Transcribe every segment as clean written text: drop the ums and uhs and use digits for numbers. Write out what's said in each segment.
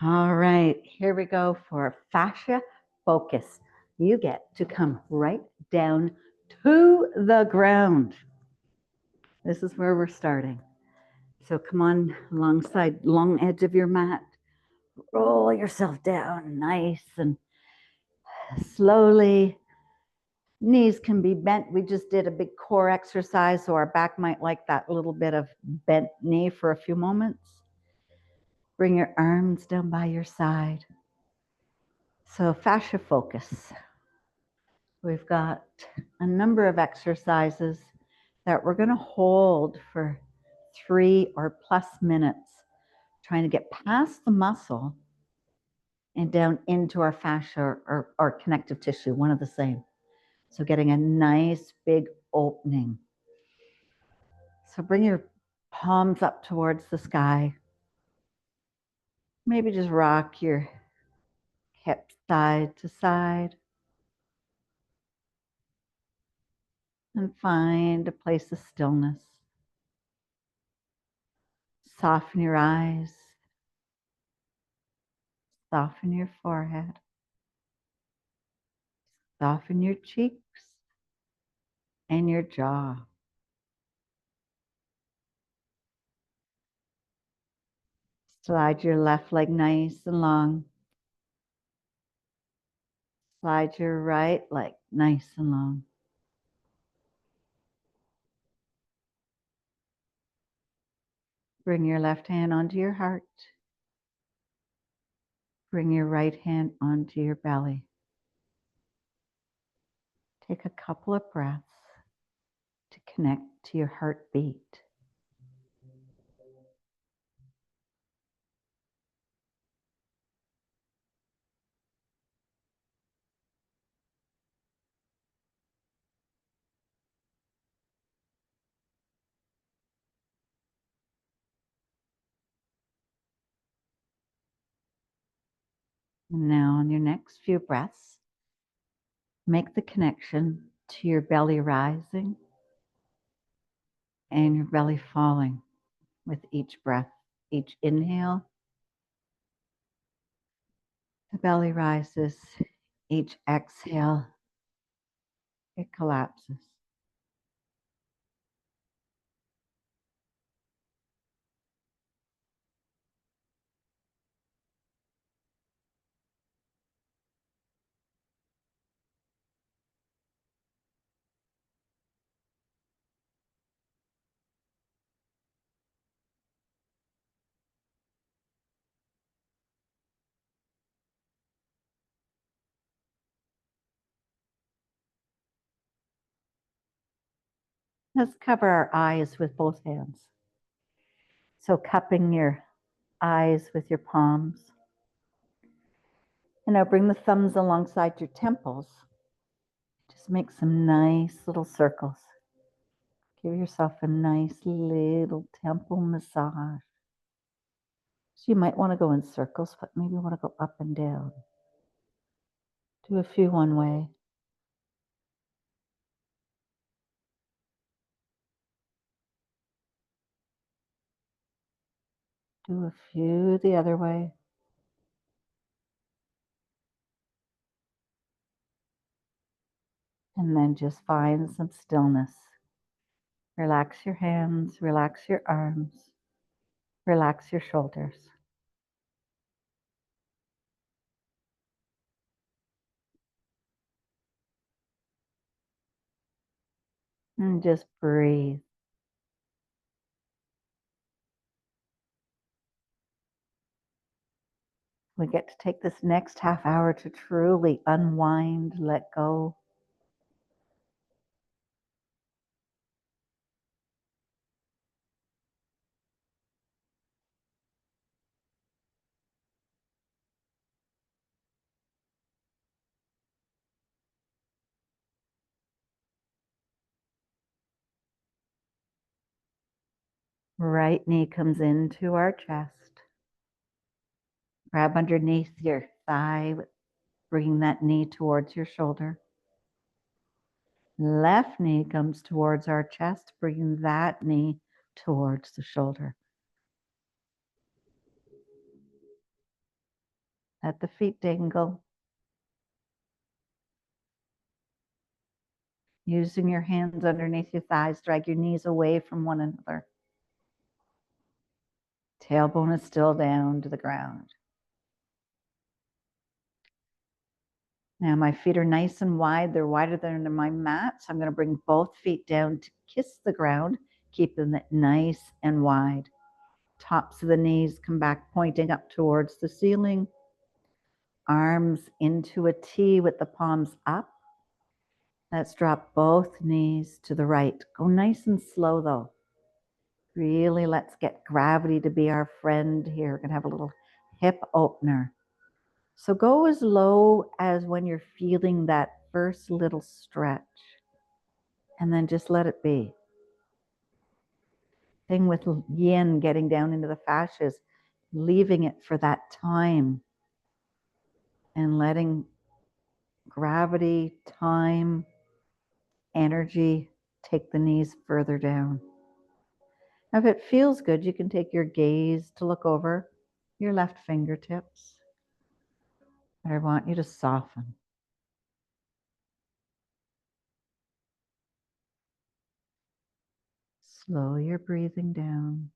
All right, here we go for fascia focus. You get to come right down to the ground. This is where we're starting. So come on alongside, long edge of your mat. Roll yourself down nice and slowly. Knees can be bent. We just did a big core exercise, so our back might like that little bit of bent knee for a few moments. Bring your arms down by your side. So fascia focus. We've got a number of exercises that we're going to hold for 3 or plus minutes, trying to get past the muscle and down into our fascia or connective tissue, one of the same. So getting a nice big opening. So bring your palms up towards the sky. Maybe just rock your hips side to side. And find a place of stillness. Soften your eyes. Soften your forehead. Soften your cheeks and your jaw. Slide your left leg nice and long. Slide your right leg nice and long. Bring your left hand onto your heart. Bring your right hand onto your belly. Take a couple of breaths to connect to your heartbeat. And now on your next few breaths, make the connection to your belly rising and your belly falling with each breath. Each inhale, the belly rises. Each exhale, it collapses. Let's cover our eyes with both hands. So cupping your eyes with your palms. And now bring the thumbs alongside your temples. Just make some nice little circles. Give yourself a nice little temple massage. So you might want to go in circles, but maybe you want to go up and down. Do a few one way. Do a few the other way. And then just find some stillness. Relax your hands, relax your arms, relax your shoulders. And just breathe. We get to take this next half hour to truly unwind, let go. Right knee comes into our chest. Grab underneath your thigh, bringing that knee towards your shoulder. Left knee comes towards our chest, bringing that knee towards the shoulder. Let the feet dangle. Using your hands underneath your thighs, drag your knees away from one another. Tailbone is still down to the ground. Now my feet are nice and wide. They're wider than my mat. So I'm going to bring both feet down to kiss the ground, keeping it nice and wide. Tops of the knees come back, pointing up towards the ceiling. Arms into a T with the palms up. Let's drop both knees to the right. Go nice and slow though. Really, let's get gravity to be our friend here. We're going to have a little hip opener. So go as low as when you're feeling that first little stretch. And then just let it be. Thing with yin, getting down into the fascias, leaving it for that time and letting gravity, time, energy take the knees further down. Now, if it feels good, you can take your gaze to look over your left fingertips. I want you to soften. Slow your breathing down.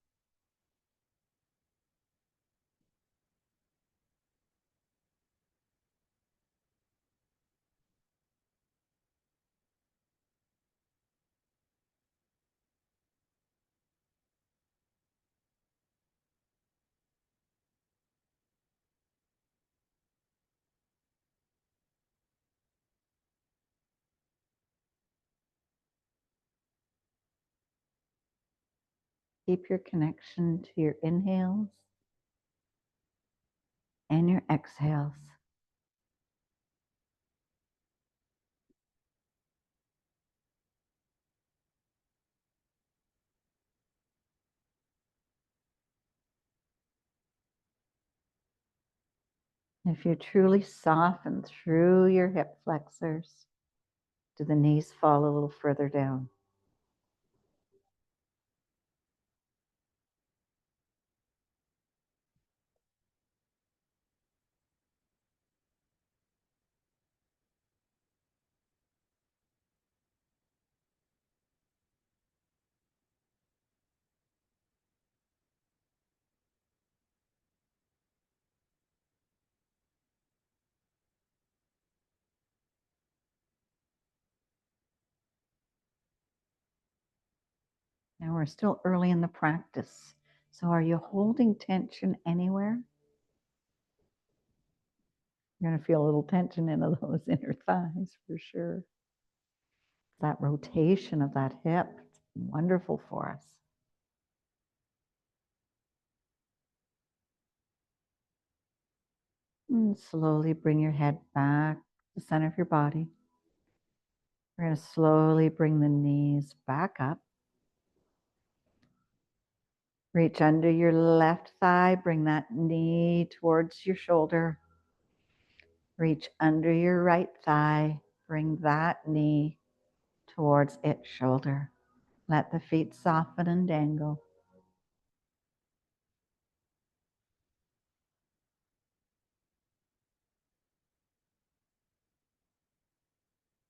Keep your connection to your inhales and your exhales. If you truly soften through your hip flexors, do the knees fall a little further down? Now we're still early in the practice. So are you holding tension anywhere? You're going to feel a little tension in those inner thighs for sure. That rotation of that hip, it's wonderful for us. And slowly bring your head back to the center of your body. We're going to slowly bring the knees back up. Reach under your left thigh, bring that knee towards your shoulder. Reach under your right thigh, bring that knee towards its shoulder. Let the feet soften and dangle.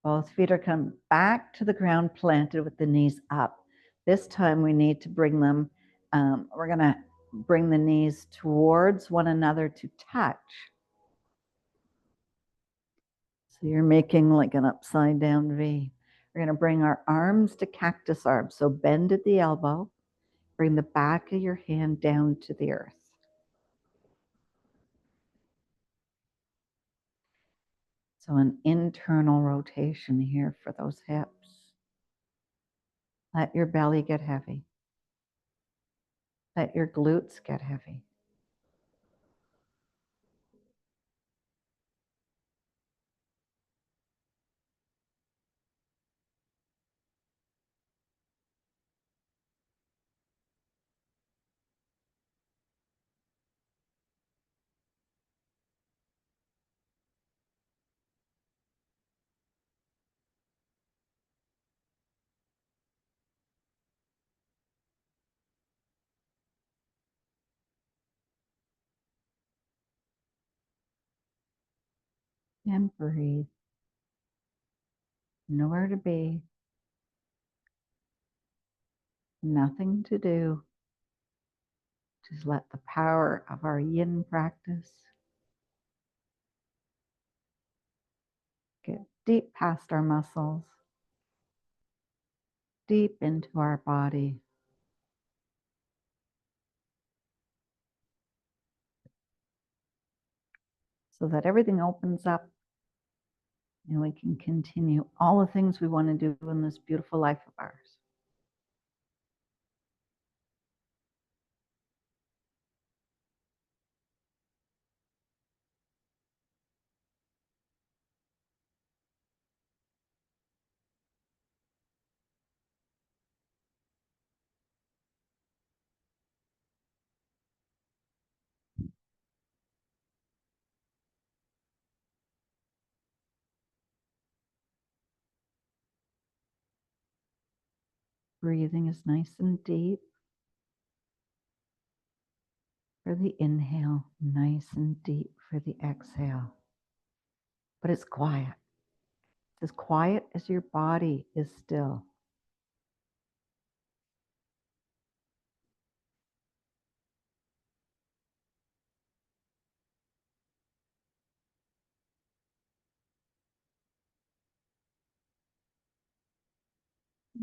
Both feet are come back to the ground planted with the knees up. This time we need to bring them, we're going to bring the knees towards one another to touch. So you're making like an upside down V. We're going to bring our arms to cactus arms. So bend at the elbow, bring the back of your hand down to the earth. So an internal rotation here for those hips. Let your belly get heavy. Let your glutes get heavy. and breathe. Nowhere to be, nothing to do. Just let the power of our yin practice get deep past our muscles, deep into our body. So that everything opens up and we can continue all the things we want to do in this beautiful life of ours. Breathing is nice and deep for the inhale, nice and deep for the exhale. But it's quiet. It's as quiet as your body is still.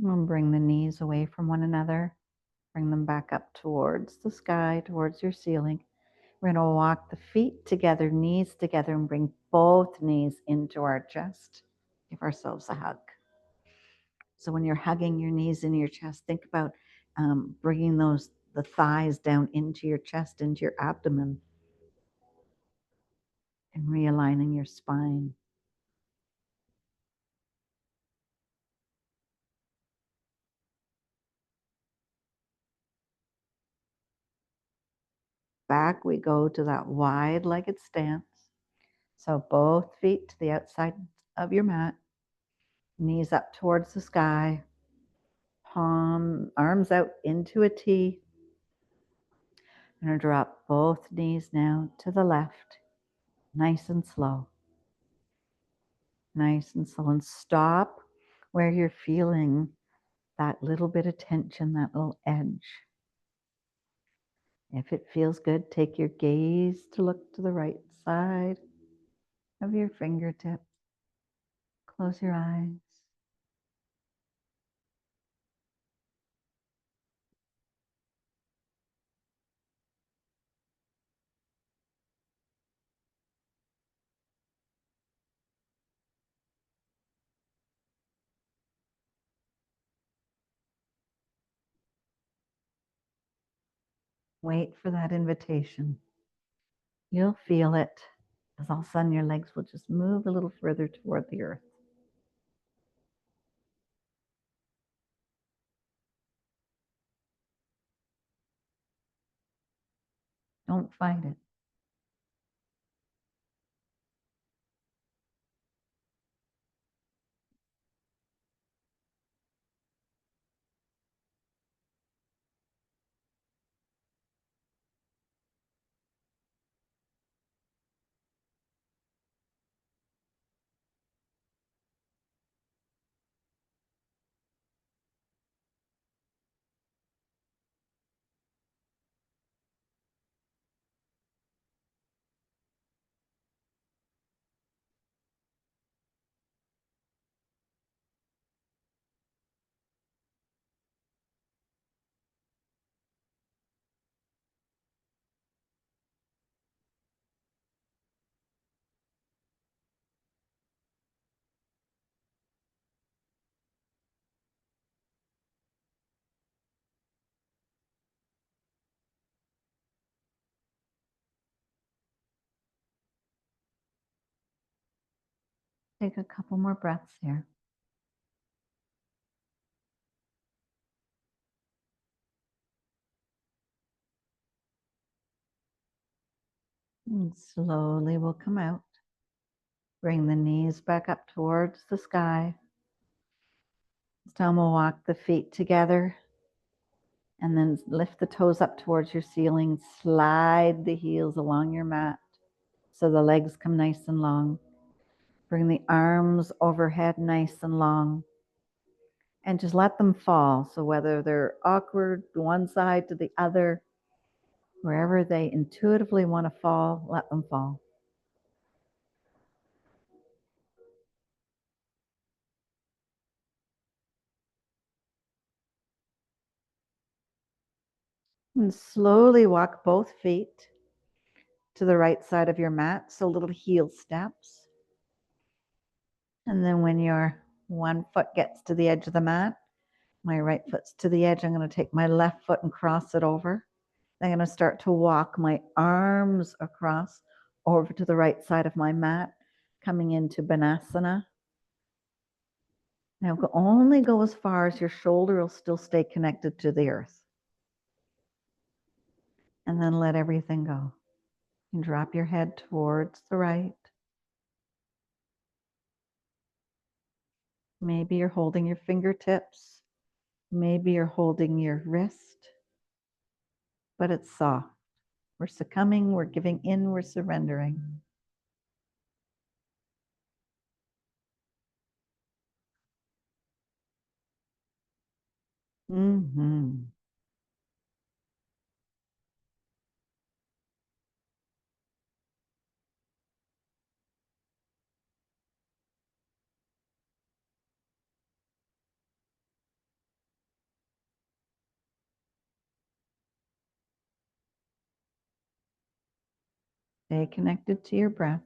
We'll bring the knees away from one another. Bring them back up towards the sky, towards your ceiling. We're going to walk the feet together, knees together, and bring both knees into our chest. Give ourselves a hug. So when you're hugging your knees into your chest, think about bringing the thighs down into your chest, into your abdomen, and realigning your spine. Back we go to that wide-legged stance. So both feet to the outside of your mat, knees up towards the sky, arms out into a T. I'm going to drop both knees now to the left, nice and slow. Nice and slow. And stop where you're feeling that little bit of tension, that little edge. If it feels good, take your gaze to look to the right side of your fingertips. Close your eyes. Wait for that invitation. You'll feel it, because all of a sudden your legs will just move a little further toward the earth. Don't fight it. Take a couple more breaths here. And slowly we'll come out. Bring the knees back up towards the sky. This time we'll walk the feet together and then lift the toes up towards your ceiling. Slide the heels along your mat so the legs come nice and long. Bring the arms overhead nice and long. And just let them fall. So whether they're awkward one side to the other, wherever they intuitively want to fall, let them fall. And slowly walk both feet to the right side of your mat. So little heel steps. And then when your one foot gets to the edge of the mat, my right foot's to the edge, I'm going to take my left foot and cross it over. I'm going to start to walk my arms across over to the right side of my mat, coming into Banasana. Now only go as far as your shoulder will still stay connected to the earth. And then let everything go. And drop your head towards the right. Maybe you're holding your fingertips. Maybe you're holding your wrist. But it's soft. We're succumbing, we're giving in, we're surrendering. Mm-hmm. Stay connected to your breath.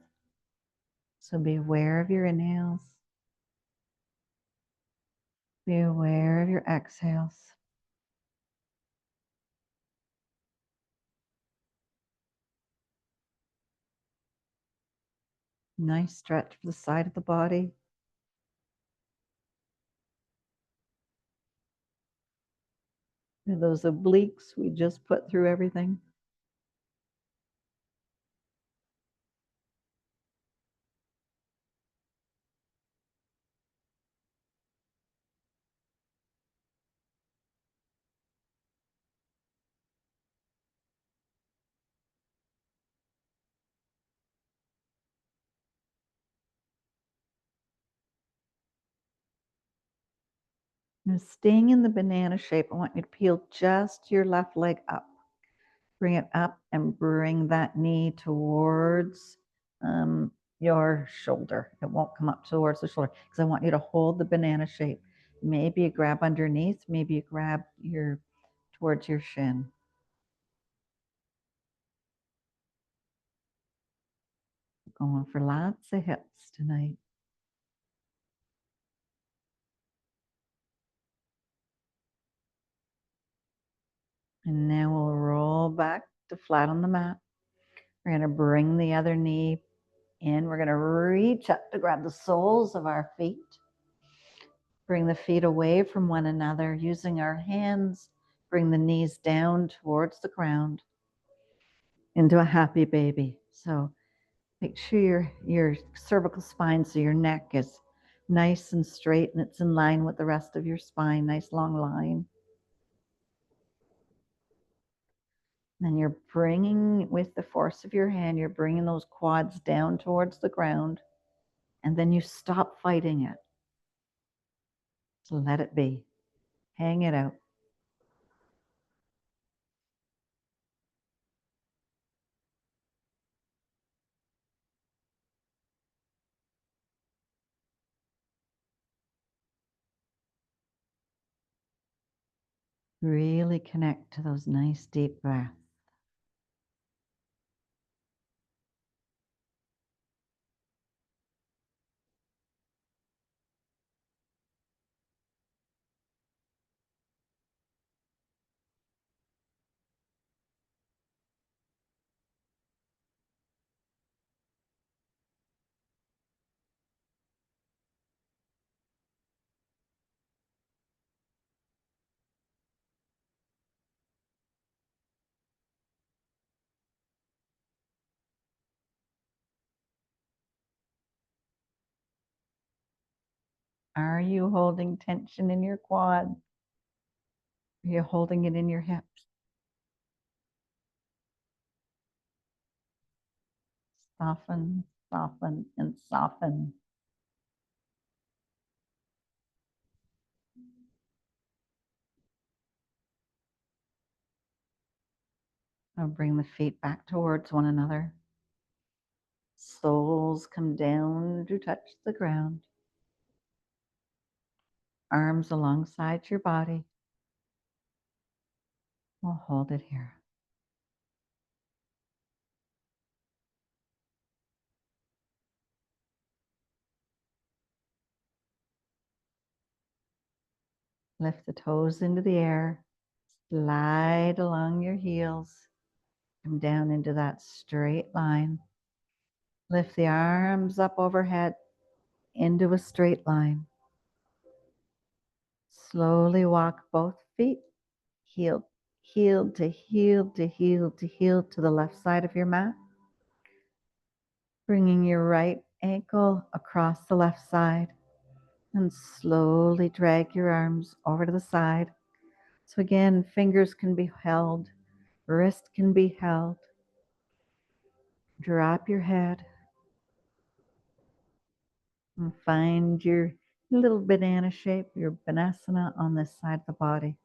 So be aware of your inhales. Be aware of your exhales. Nice stretch for the side of the body. And those obliques we just put through everything. Now staying in the banana shape, I want you to peel just your left leg up. Bring it up and bring that knee towards your shoulder. It won't come up towards the shoulder because I want you to hold the banana shape. Maybe you grab underneath, maybe you grab towards your shin. Going for lots of hips tonight. And now we'll roll back to flat on the mat. We're going to bring the other knee in. We're going to reach up to grab the soles of our feet. Bring the feet away from one another using our hands. Bring the knees down towards the ground into a happy baby. So make sure your cervical spine, so your neck is nice and straight and it's in line with the rest of your spine. Nice long line. Then you're bringing, with the force of your hand, you're bringing those quads down towards the ground, and then you stop fighting it. So let it be. Hang it out. Really connect to those nice deep breaths. Are you holding tension in your quads? Are you holding it in your hips? Soften, soften, and soften. Now bring the feet back towards one another. Soles come down to touch the ground. Arms alongside your body. We'll hold it here. Lift the toes into the air. Slide along your heels. Come down into that straight line. Lift the arms up overhead into a straight line. Slowly walk both feet, heel to heel to heel to heel to the left side of your mat. Bringing your right ankle across the left side and slowly drag your arms over to the side. So again, fingers can be held, wrist can be held. Drop your head and find your little banana shape, your banasana on this side of the body.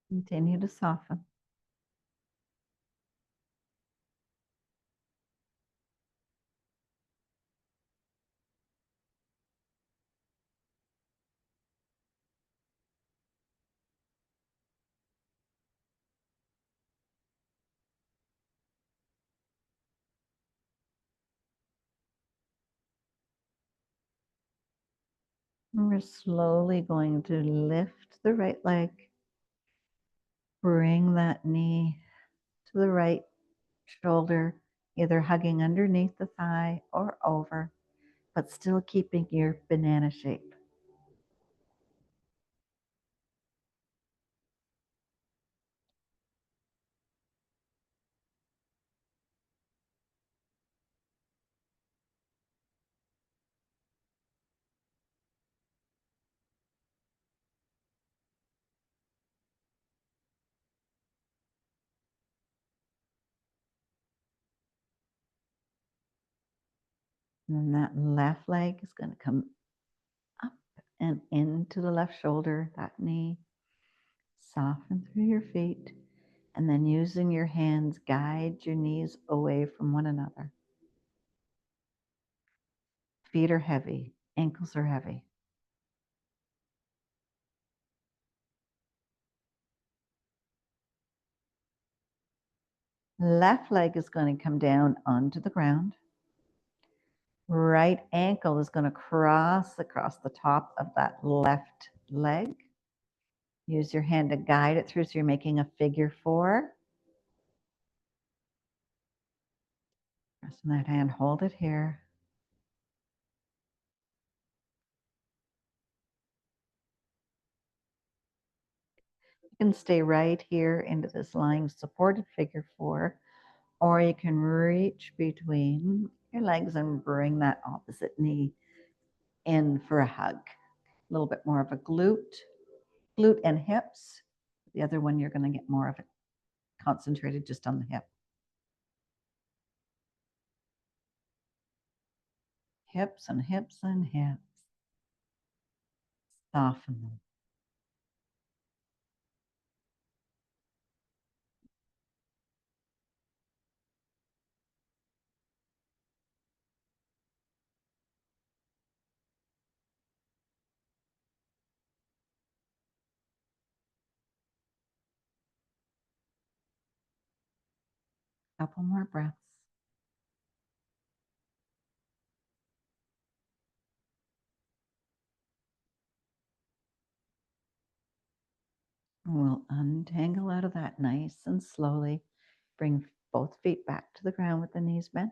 Continue to soften. And we're slowly going to lift the right leg. Bring that knee to the right shoulder, either hugging underneath the thigh or over, but still keeping your banana shape. And then that left leg is going to come up and into the left shoulder, that knee. Soften through your feet, and then using your hands, guide your knees away from one another. Feet are heavy, ankles are heavy. Left leg is going to come down onto the ground. Right ankle is going to cross across the top of that left leg. Use your hand to guide it through so you're making a figure 4. Pressing that hand, hold it here. You can stay right here into this lying supported figure 4, or you can reach between your legs and bring that opposite knee in for a hug. A little bit more of a glute and hips. The other one, you're going to get more of it concentrated just on the hip. Hips and hips and hips. Soften them. Couple more breaths. We'll untangle out of that nice and slowly. Bring both feet back to the ground with the knees bent.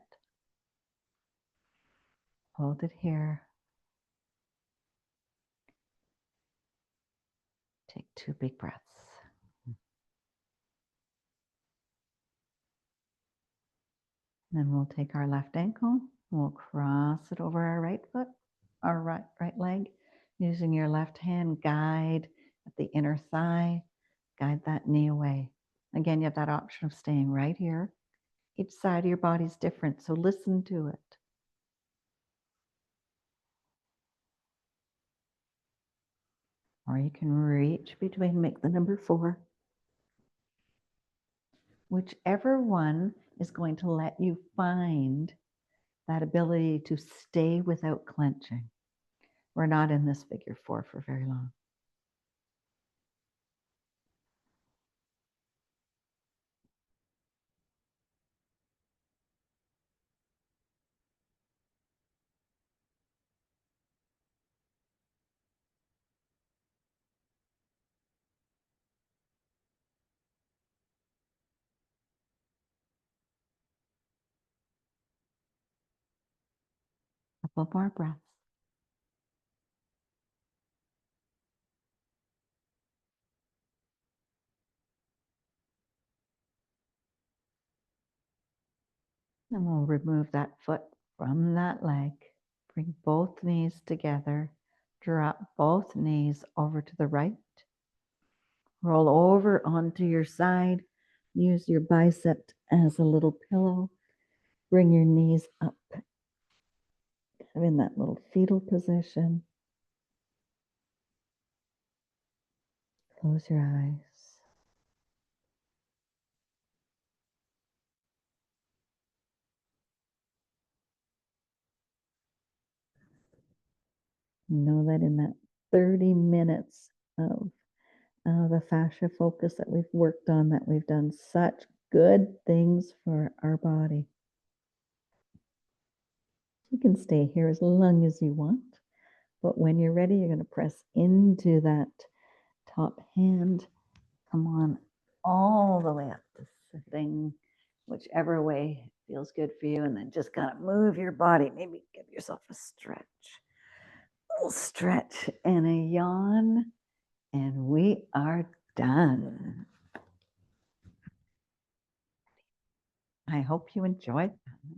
Hold it here. Take 2 big breaths. Then we'll take our left ankle, we'll cross it over our right foot, our right leg, using your left hand, guide at the inner thigh, guide that knee away. Again, you have that option of staying right here. Each side of your body is different, so listen to it. Or you can reach between, make the number 4. Whichever one is going to let you find that ability to stay without clenching. We're not in this figure 4 for very long. Couple more breaths. And we'll remove that foot from that leg. Bring both knees together. Drop both knees over to the right. Roll over onto your side. Use your bicep as a little pillow. Bring your knees up. Kind of in that little fetal position. Close your eyes. Know that in that 30 minutes of the fascia focus that we've worked on, that we've done such good things for our body. You can stay here as long as you want, but when you're ready, you're going to press into that top hand. Come on all the way up to sitting, whichever way feels good for you, and then just kind of move your body. Maybe give yourself a stretch. A little stretch and a yawn, and we are done. I hope you enjoyed that.